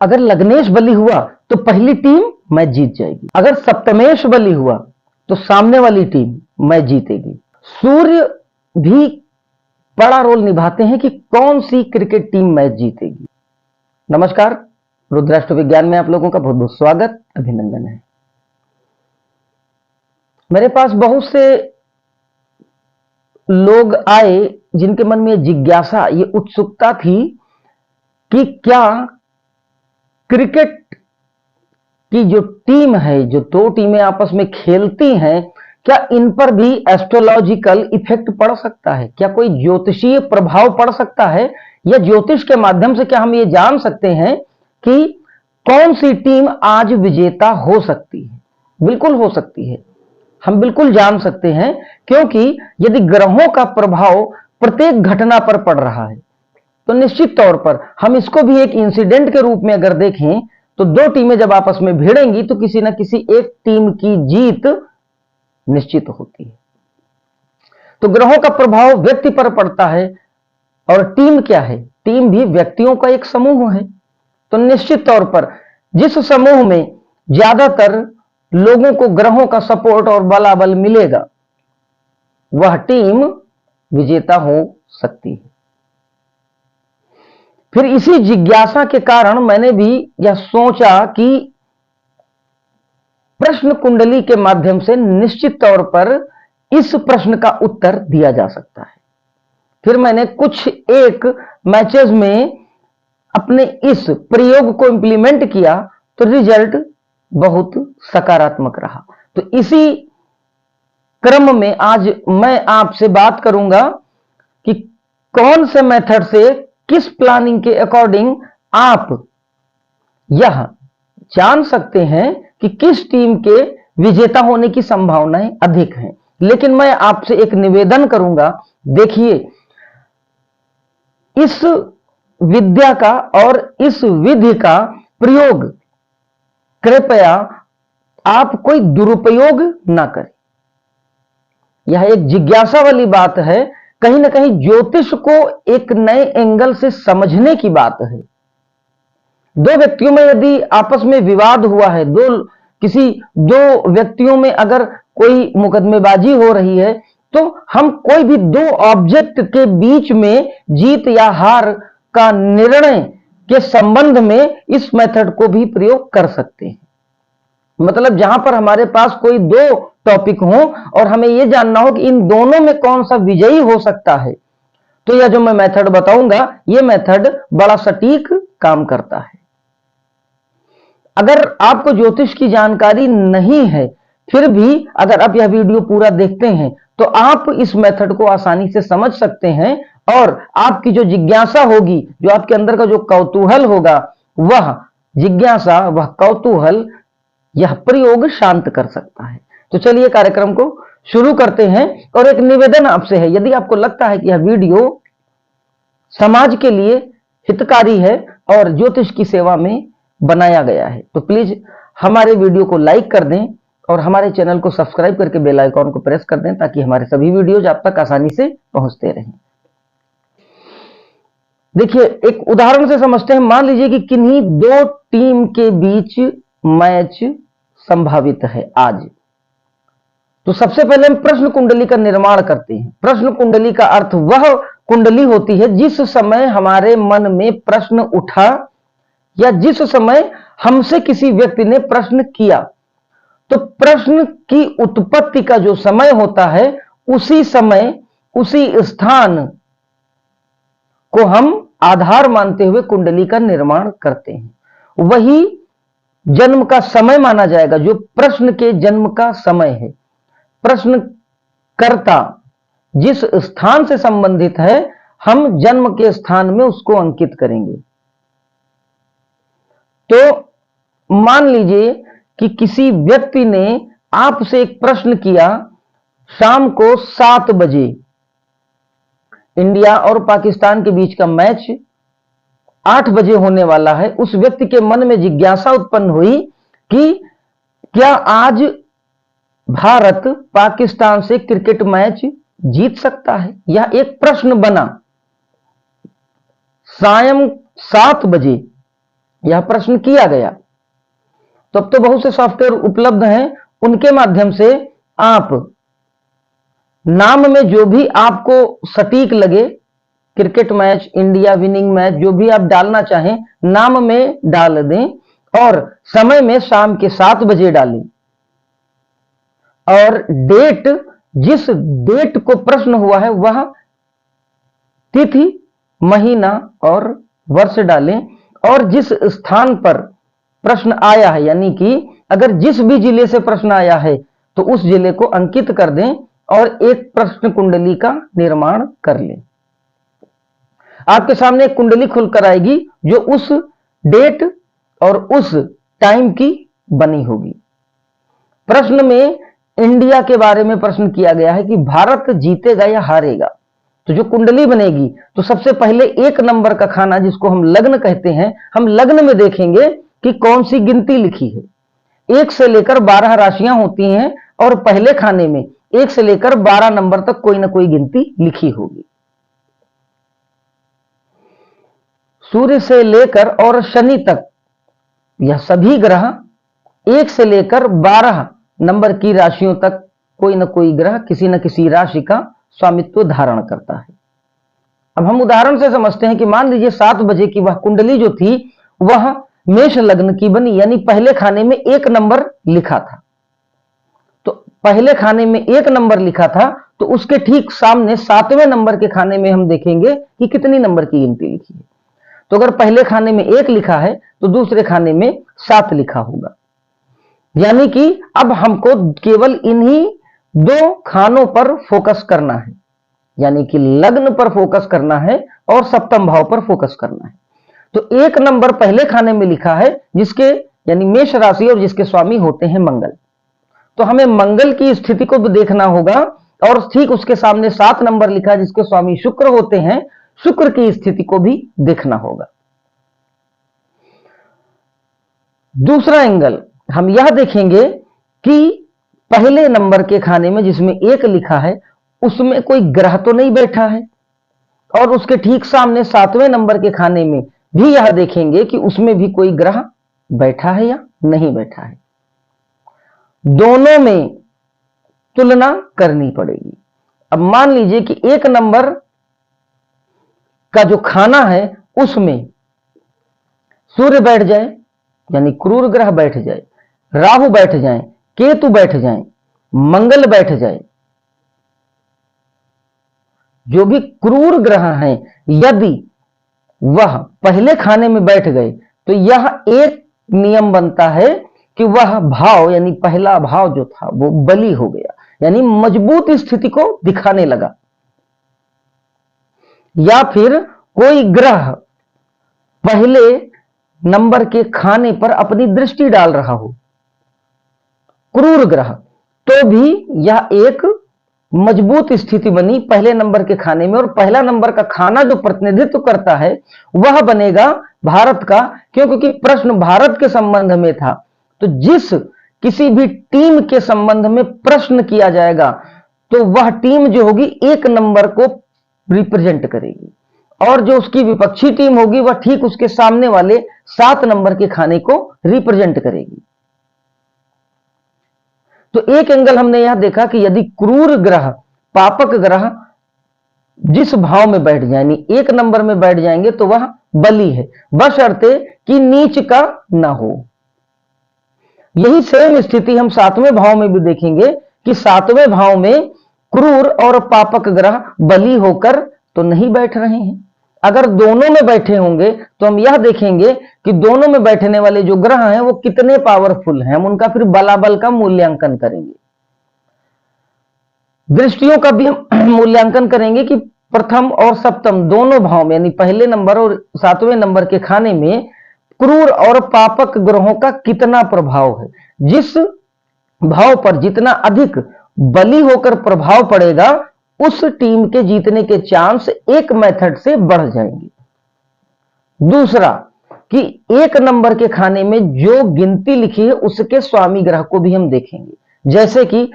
अगर लग्नेश बली हुआ तो पहली टीम मैच जीत जाएगी, अगर सप्तमेश बली हुआ तो सामने वाली टीम मैच जीतेगी। सूर्य भी बड़ा रोल निभाते हैं कि कौन सी क्रिकेट टीम मैच जीतेगी। नमस्कार, रुद्राष्ट्र विज्ञान में आप लोगों का बहुत बहुत स्वागत, अभिनंदन है। मेरे पास बहुत से लोग आए जिनके मन में जिज्ञासा, ये उत्सुकता थी कि क्या क्रिकेट की जो टीम है, जो दो टीमें आपस में खेलती हैं, क्या इन पर भी एस्ट्रोलॉजिकल इफेक्ट पड़ सकता है? क्या कोई ज्योतिषीय प्रभाव पड़ सकता है? या ज्योतिष के माध्यम से क्या हम ये जान सकते हैं कि कौन सी टीम आज विजेता हो सकती है? बिल्कुल हो सकती है, हम बिल्कुल जान सकते हैं, क्योंकि यदि ग्रहों का प्रभाव प्रत्येक घटना पर पड़ रहा है तो निश्चित तौर पर हम इसको भी एक इंसिडेंट के रूप में अगर देखें तो दो टीमें जब आपस में भिड़ेंगी तो किसी ना किसी एक टीम की जीत निश्चित होती है। तो ग्रहों का प्रभाव व्यक्ति पर पड़ता है, और टीम क्या है? टीम भी व्यक्तियों का एक समूह है। तो निश्चित तौर पर जिस समूह में ज्यादातर लोगों को ग्रहों का सपोर्ट और बलाबल मिलेगा, वह टीम विजेता हो सकती है। फिर इसी जिज्ञासा के कारण मैंने भी यह सोचा कि प्रश्न कुंडली के माध्यम से निश्चित तौर पर इस प्रश्न का उत्तर दिया जा सकता है। फिर मैंने कुछ एक मैचेस में अपने इस प्रयोग को इंप्लीमेंट किया तो रिजल्ट बहुत सकारात्मक रहा। तो इसी क्रम में आज मैं आपसे बात करूंगा कि कौन से मेथड से, किस प्लानिंग के अकॉर्डिंग आप यह जान सकते हैं कि किस टीम के विजेता होने की संभावनाएं अधिक हैं। लेकिन मैं आपसे एक निवेदन करूंगा, देखिए इस विद्या का और इस विधि का प्रयोग कृपया आप कोई दुरुपयोग ना करें। यह एक जिज्ञासा वाली बात है, कहीं ना कहीं ज्योतिष को एक नए एंगल से समझने की बात है। दो व्यक्तियों में यदि आपस में विवाद हुआ है, किसी दो व्यक्तियों में अगर कोई मुकदमेबाजी हो रही है, तो हम कोई भी दो ऑब्जेक्ट के बीच में जीत या हार का निर्णय के संबंध में इस मेथड को भी प्रयोग कर सकते हैं। मतलब जहां पर हमारे पास कोई दो टॉपिक हो और हमें यह जानना हो कि इन दोनों में कौन सा विजयी हो सकता है, तो यह जो मैं मेथड बताऊंगा, यह मेथड बड़ा सटीक काम करता है। अगर आपको ज्योतिष की जानकारी नहीं है, फिर भी अगर आप यह वीडियो पूरा देखते हैं तो आप इस मेथड को आसानी से समझ सकते हैं, और आपकी जो जिज्ञासा होगी, जो आपके अंदर का जो कौतूहल होगा, वह जिज्ञासा, वह कौतूहल, यह प्रयोग शांत कर सकता है। तो चलिए कार्यक्रम को शुरू करते हैं। और एक निवेदन आपसे है, यदि आपको लगता है कि यह वीडियो समाज के लिए हितकारी है और ज्योतिष की सेवा में बनाया गया है, तो प्लीज हमारे वीडियो को लाइक कर दें और हमारे चैनल को सब्सक्राइब करके बेल आइकॉन को प्रेस कर दें, ताकि हमारे सभी वीडियोज आप तक आसानी से पहुंचते रहें। देखिए एक उदाहरण से समझते हैं। मान लीजिए कि किन्हीं दो टीम के बीच मैच संभावित है आज। तो सबसे पहले हम प्रश्न कुंडली का निर्माण करते हैं। प्रश्न कुंडली का अर्थ वह कुंडली होती है जिस समय हमारे मन में प्रश्न उठा, या जिस समय हमसे किसी व्यक्ति ने प्रश्न किया, तो प्रश्न की उत्पत्ति का जो समय होता है, उसी समय उसी स्थान को हम आधार मानते हुए कुंडली का निर्माण करते हैं। वही जन्म का समय माना जाएगा जो प्रश्न के जन्म का समय है। प्रश्नकर्ता जिस स्थान से संबंधित है, हम जन्म के स्थान में उसको अंकित करेंगे। तो मान लीजिए कि किसी व्यक्ति ने आपसे एक प्रश्न किया, शाम को 7 बजे इंडिया और पाकिस्तान के बीच का मैच 8 बजे होने वाला है। उस व्यक्ति के मन में जिज्ञासा उत्पन्न हुई कि क्या आज भारत पाकिस्तान से क्रिकेट मैच जीत सकता है। यह एक प्रश्न बना। सायं 7 बजे यह प्रश्न किया गया। तो अब तो बहुत से सॉफ्टवेयर उपलब्ध हैं, उनके माध्यम से आप नाम में जो भी आपको सटीक लगे, cricket match, India winning match, जो भी आप डालना चाहें नाम में डाल दें और समय में शाम के 7 बजे डालें और डेट, जिस डेट को प्रश्न हुआ है वह तिथि, महीना और वर्ष डालें और जिस स्थान पर प्रश्न आया है, यानी कि अगर जिस भी जिले से प्रश्न आया है तो उस जिले को अंकित कर दें और एक प्रश्न कुंडली का निर्माण कर लें। आपके सामने एक कुंडली खुलकर आएगी जो उस डेट और उस टाइम की बनी होगी। प्रश्न में इंडिया के बारे में प्रश्न किया गया है कि भारत जीतेगा या हारेगा। तो जो कुंडली बनेगी तो सबसे पहले 1 नंबर का खाना, जिसको हम लग्न कहते हैं, हम लग्न में देखेंगे कि कौन सी गिनती लिखी है। 1 से लेकर 12 राशियां होती हैं और पहले खाने में 1 से लेकर 12 नंबर तक कोई ना कोई गिनती लिखी होगी। सूर्य से लेकर और शनि तक यह सभी ग्रह 1 से लेकर 12 नंबर की राशियों तक कोई ना कोई ग्रह किसी न किसी राशि का स्वामित्व धारण करता है। अब हम उदाहरण से समझते हैं कि मान लीजिए 7 बजे की वह कुंडली जो थी वह मेष लग्न की बनी, यानी पहले खाने में 1 नंबर लिखा था। तो पहले खाने में 1 नंबर लिखा था तो उसके ठीक सामने 7वें नंबर के खाने में हम देखेंगे कि कितनी नंबर की गिनती लिखी है। तो अगर पहले खाने में 1 लिखा है तो दूसरे खाने में 7 लिखा होगा। यानी कि अब हमको केवल इन्हीं 2 खानों पर फोकस करना है, यानी कि लग्न पर फोकस करना है और सप्तम भाव पर फोकस करना है। तो 1 नंबर पहले खाने में लिखा है जिसके, यानी मेष राशि और जिसके स्वामी होते हैं मंगल। तो हमें मंगल की स्थिति को भी देखना होगा और ठीक उसके सामने 7 नंबर लिखा है जिसके स्वामी शुक्र होते हैं, शुक्र की स्थिति को भी देखना होगा। दूसरा एंगल हम यह देखेंगे कि पहले नंबर के खाने में जिसमें 1 लिखा है उसमें कोई ग्रह तो नहीं बैठा है और उसके ठीक सामने 7वें नंबर के खाने में भी यह देखेंगे कि उसमें भी कोई ग्रह बैठा है या नहीं बैठा है। दोनों में तुलना करनी पड़ेगी। अब मान लीजिए कि 1 नंबर का जो खाना है उसमें सूर्य बैठ जाए, यानी क्रूर ग्रह बैठ जाए, राहु बैठ जाए, केतु बैठ जाए, मंगल बैठ जाए, जो भी क्रूर ग्रह हैं यदि वह पहले खाने में बैठ गए तो यह एक नियम बनता है कि वह भाव, यानी पहला भाव जो था वो बली हो गया, यानी मजबूत स्थिति को दिखाने लगा। या फिर कोई ग्रह पहले नंबर के खाने पर अपनी दृष्टि डाल रहा हो, क्रूर ग्रह, तो भी यह एक मजबूत स्थिति बनी पहले नंबर के खाने में। और पहला नंबर का खाना जो प्रतिनिधित्व करता है वह बनेगा भारत का, क्योंकि प्रश्न भारत के संबंध में था। तो जिस किसी भी टीम के संबंध में प्रश्न किया जाएगा तो वह टीम जो होगी 1 नंबर को रिप्रेजेंट करेगी और जो उसकी विपक्षी टीम होगी वह ठीक उसके सामने वाले 7 नंबर के खाने को रिप्रेजेंट करेगी। तो एक एंगल हमने यह देखा कि यदि क्रूर ग्रह, पापक ग्रह जिस भाव में बैठ जाए, यानी 1 नंबर में बैठ जाएंगे तो वह बली है, बशर्ते कि नीच का ना हो। यही सेम स्थिति हम 7वें भाव में भी देखेंगे कि 7वें भाव में क्रूर और पापक ग्रह बली होकर तो नहीं बैठ रहे हैं। अगर दोनों में बैठे होंगे तो हम यह देखेंगे कि दोनों में बैठने वाले जो ग्रह हैं वो कितने पावरफुल हैं, हम उनका फिर बलाबल का मूल्यांकन करेंगे। दृष्टियों का भी हम मूल्यांकन करेंगे कि प्रथम और सप्तम दोनों भाव में, यानी पहले नंबर और 7वें नंबर के खाने में क्रूर और पापक ग्रहों का कितना प्रभाव है। जिस भाव पर जितना अधिक बली होकर प्रभाव पड़ेगा उस टीम के जीतने के चांस एक मेथड से बढ़ जाएंगे। दूसरा कि 1 नंबर के खाने में जो गिनती लिखी है उसके स्वामी ग्रह को भी हम देखेंगे। जैसे कि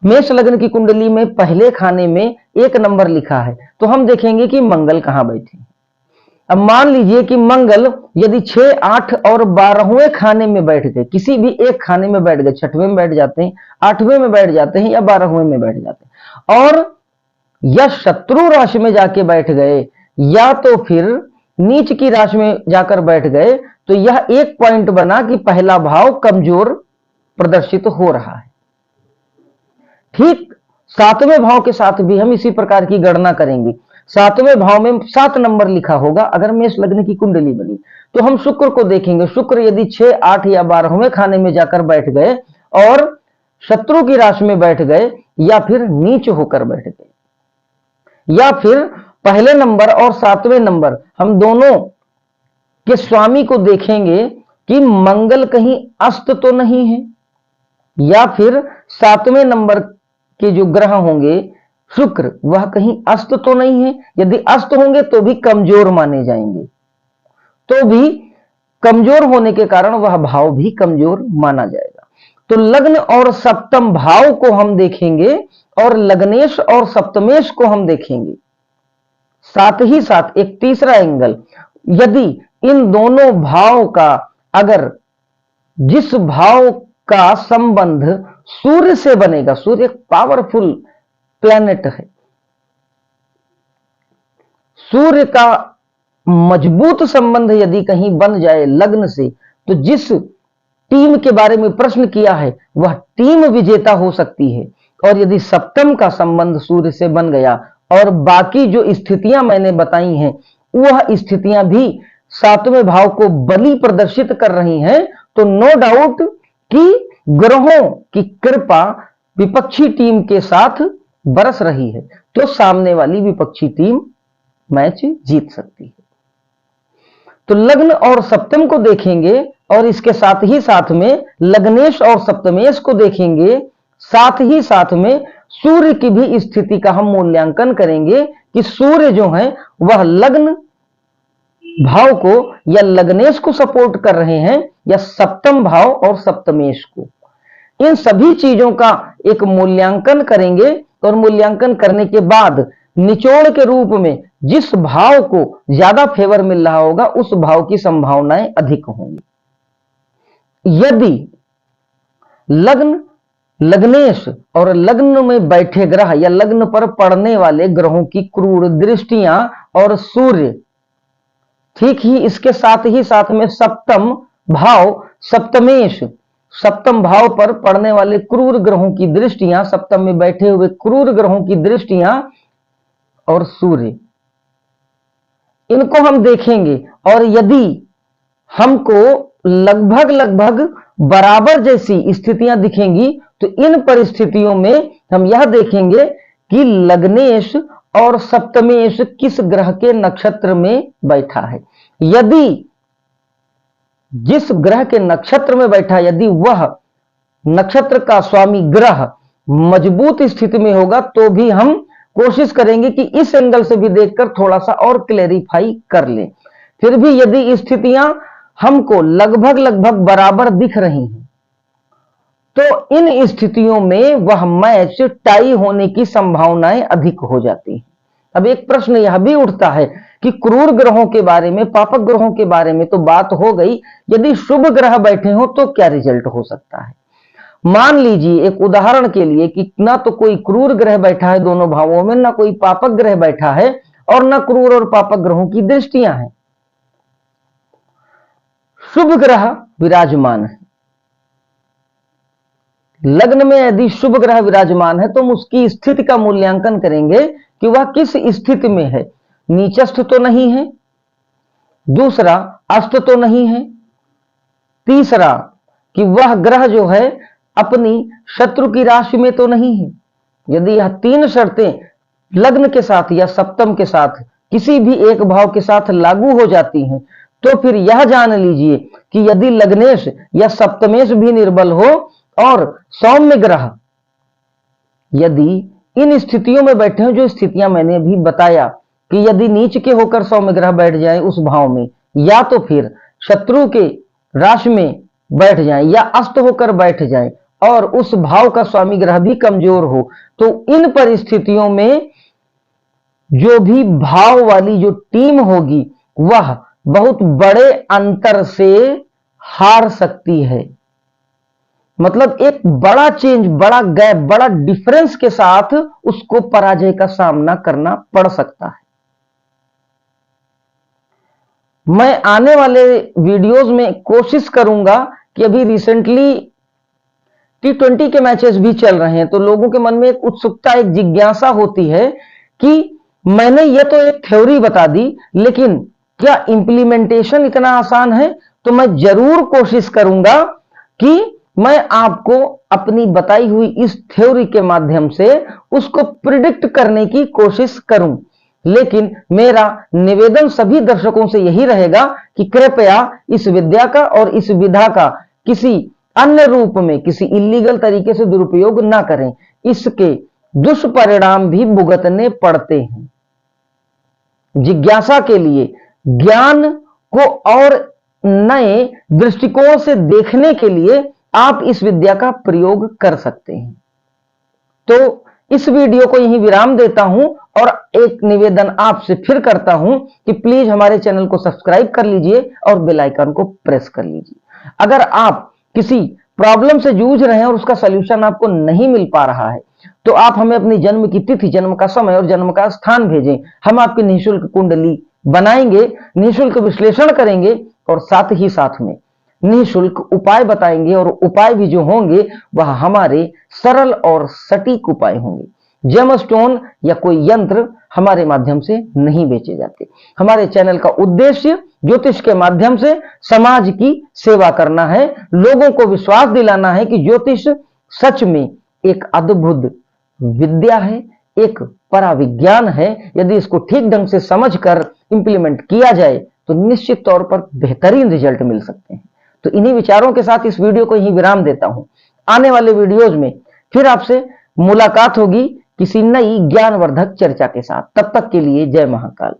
मेष लग्न की कुंडली में पहले खाने में 1 नंबर लिखा है तो हम देखेंगे कि मंगल कहां बैठे हैं। अब मान लीजिए कि मंगल यदि 6, 8 और 12वें खाने में बैठ गए, किसी भी एक खाने में बैठ गए, 6वें में बैठ जाते हैं, 8वें में बैठ जाते हैं या 12वें में बैठ जाते हैं, और या शत्रु राशि में जाके बैठ गए या तो फिर नीच की राशि में जाकर बैठ गए, तो यह एक पॉइंट बना कि पहला भाव कमजोर प्रदर्शित हो रहा है। ठीक 7वें भाव के साथ भी हम इसी प्रकार की गणना करेंगे। 7वें भाव में 7 नंबर लिखा होगा। अगर मेष लग्न की कुंडली बनी तो हम शुक्र को देखेंगे। शुक्र यदि 6, 8 या 12वें खाने में जाकर बैठ गए और शत्रु की राशि में बैठ गए या फिर नीच होकर बैठ गए, या फिर पहले नंबर और 7वें नंबर हम दोनों के स्वामी को देखेंगे कि मंगल कहीं अस्त तो नहीं है, या फिर 7वें नंबर के जो ग्रह होंगे शुक्र वह कहीं अस्त तो नहीं है। यदि अस्त होंगे तो भी कमजोर माने जाएंगे, तो भी कमजोर होने के कारण वह भाव भी कमजोर माना जाएगा। तो लग्न और सप्तम भाव को हम देखेंगे और लग्नेश और सप्तमेश को हम देखेंगे। साथ ही साथ एक तीसरा एंगल, यदि इन दोनों भाव का अगर जिस भाव का संबंध सूर्य से बनेगा, सूर्य एक पावरफुल प्लैनेट है, सूर्य का मजबूत संबंध यदि कहीं बन जाए लग्न से, तो जिस टीम के बारे में प्रश्न किया है वह टीम विजेता हो सकती है। और यदि सप्तम का संबंध सूर्य से बन गया और बाकी जो स्थितियां मैंने बताई हैं वह स्थितियां भी 7वें भाव को बली प्रदर्शित कर रही हैं, तो नो डाउट कि ग्रहों की कृपा विपक्षी टीम के साथ बरस रही है, तो सामने वाली विपक्षी टीम मैच जीत सकती है। तो लग्न और सप्तम को देखेंगे और इसके साथ ही साथ में लग्नेश और सप्तमेश को देखेंगे। साथ ही साथ में सूर्य की भी स्थिति का हम मूल्यांकन करेंगे कि सूर्य जो है वह लग्न भाव को या लग्नेश को सपोर्ट कर रहे हैं या सप्तम भाव और सप्तमेश को। इन सभी चीजों का एक मूल्यांकन करेंगे और मूल्यांकन करने के बाद निचोड़ के रूप में जिस भाव को ज्यादा फेवर मिल रहा होगा उस भाव की संभावनाएं अधिक होंगी। यदि लग्न, लग्नेश और लग्न में बैठे ग्रह या लग्न पर पड़ने वाले ग्रहों की क्रूर दृष्टियां और सूर्य, ठीक ही इसके साथ में सप्तम भाव सप्तमेश, सप्तम भाव पर पड़ने वाले क्रूर ग्रहों की दृष्टियां, सप्तम में बैठे हुए क्रूर ग्रहों की दृष्टियां और सूर्य, इनको हम देखेंगे। और यदि हमको लगभग बराबर जैसी स्थितियां दिखेंगी तो इन परिस्थितियों में हम यह देखेंगे कि लग्नेश और सप्तमेश किस ग्रह के नक्षत्र में बैठा है। यदि जिस ग्रह के नक्षत्र में बैठा, यदि वह नक्षत्र का स्वामी ग्रह मजबूत स्थिति में होगा तो भी हम कोशिश करेंगे कि इस एंगल से भी देखकर थोड़ा सा और क्लेरिफाई कर लें। फिर भी यदि स्थितियां हमको लगभग बराबर दिख रही हैं तो इन स्थितियों में वह मैच टाई होने की संभावनाएं अधिक हो जाती हैं। अब एक प्रश्न यह भी उठता है कि क्रूर ग्रहों के बारे में, पापक ग्रहों के बारे में तो बात हो गई, यदि शुभ ग्रह बैठे हो तो क्या रिजल्ट हो सकता है। मान लीजिए एक उदाहरण के लिए कि ना तो कोई क्रूर ग्रह बैठा है दोनों भावों में, ना कोई पापक ग्रह बैठा है और ना क्रूर और पापक ग्रहों की दृष्टियां हैं, शुभ ग्रह विराजमान है। लग्न में यदि शुभ ग्रह विराजमान है तो हम उसकी स्थिति का मूल्यांकन करेंगे कि वह किस स्थिति में है। नीचस्थ तो नहीं है, दूसरा अष्ट तो नहीं है, तीसरा कि वह ग्रह जो है अपनी शत्रु की राशि में तो नहीं है। यदि यह तीन शर्तें लग्न के साथ या सप्तम के साथ किसी भी एक भाव के साथ लागू हो जाती हैं तो फिर यह जान लीजिए कि यदि लग्नेश या सप्तमेश भी निर्बल हो और सौम्य ग्रह यदि इन स्थितियों में बैठे हो, जो स्थितियां मैंने अभी बताया कि यदि नीच के होकर सौम्य ग्रह बैठ जाए उस भाव में, या तो फिर शत्रु के राशि में बैठ जाए या अस्त होकर बैठ जाए और उस भाव का स्वामी ग्रह भी कमजोर हो, तो इन परिस्थितियों में जो भी भाव वाली जो टीम होगी वह बहुत बड़े अंतर से हार सकती है। मतलब एक बड़ा चेंज, बड़ा गैप, बड़ा डिफरेंस के साथ उसको पराजय का सामना करना पड़ सकता है। मैं आने वाले वीडियोस में कोशिश करूंगा कि अभी रिसेंटली T20 के मैचेस भी चल रहे हैं, तो लोगों के मन में एक उत्सुकता, एक जिज्ञासा होती है कि मैंने ये तो एक थ्योरी बता दी, लेकिन क्या इंप्लीमेंटेशन इतना आसान है? तो मैं जरूर कोशिश करूंगा कि मैं आपको अपनी बताई हुई इस थ्योरी के माध्यम से उसको प्रिडिक्ट करने की कोशिश करूं। लेकिन मेरा निवेदन सभी दर्शकों से यही रहेगा कि कृपया इस विद्या का और इस विधा का किसी अन्य रूप में, किसी इलीगल तरीके से दुरुपयोग ना करें। इसके दुष्परिणाम भी भुगतने पड़ते हैं। जिज्ञासा के लिए, ज्ञान को और नए दृष्टिकोण से देखने के लिए आप इस विद्या का प्रयोग कर सकते हैं। तो इस वीडियो को यहीं विराम देता हूं और एक निवेदन आपसे फिर करता हूं कि प्लीज हमारे चैनल को सब्सक्राइब कर लीजिए और बेल आइकन को प्रेस कर लीजिए। अगर आप किसी प्रॉब्लम से जूझ रहे हैं और उसका सलूशन आपको नहीं मिल पा रहा है, तो आप हमें अपनी जन्म की तिथि, जन्म का समय और जन्म का स्थान भेजें। हम आपकी निःशुल्क कुंडली बनाएंगे, निःशुल्क विश्लेषण करेंगे और साथ ही साथ में निःशुल्क उपाय बताएंगे, और उपाय भी जो होंगे वह हमारे सरल और सटीक उपाय होंगे। जेम स्टोन या कोई यंत्र हमारे माध्यम से नहीं बेचे जाते। हमारे चैनल का उद्देश्य ज्योतिष के माध्यम से समाज की सेवा करना है, लोगों को विश्वास दिलाना है कि ज्योतिष सच में एक अद्भुत विद्या है, एक पराविज्ञान है। यदि इसको ठीक ढंग से समझकर इंप्लीमेंट किया जाए तो निश्चित तौर पर बेहतरीन रिजल्ट मिल सकते हैं। तो इन्हीं विचारों के साथ इस वीडियो को यहीं विराम देता हूं। आने वाले वीडियोज में फिर आपसे मुलाकात होगी किसी नई ज्ञानवर्धक चर्चा के साथ। तब तक के लिए जय महाकाल।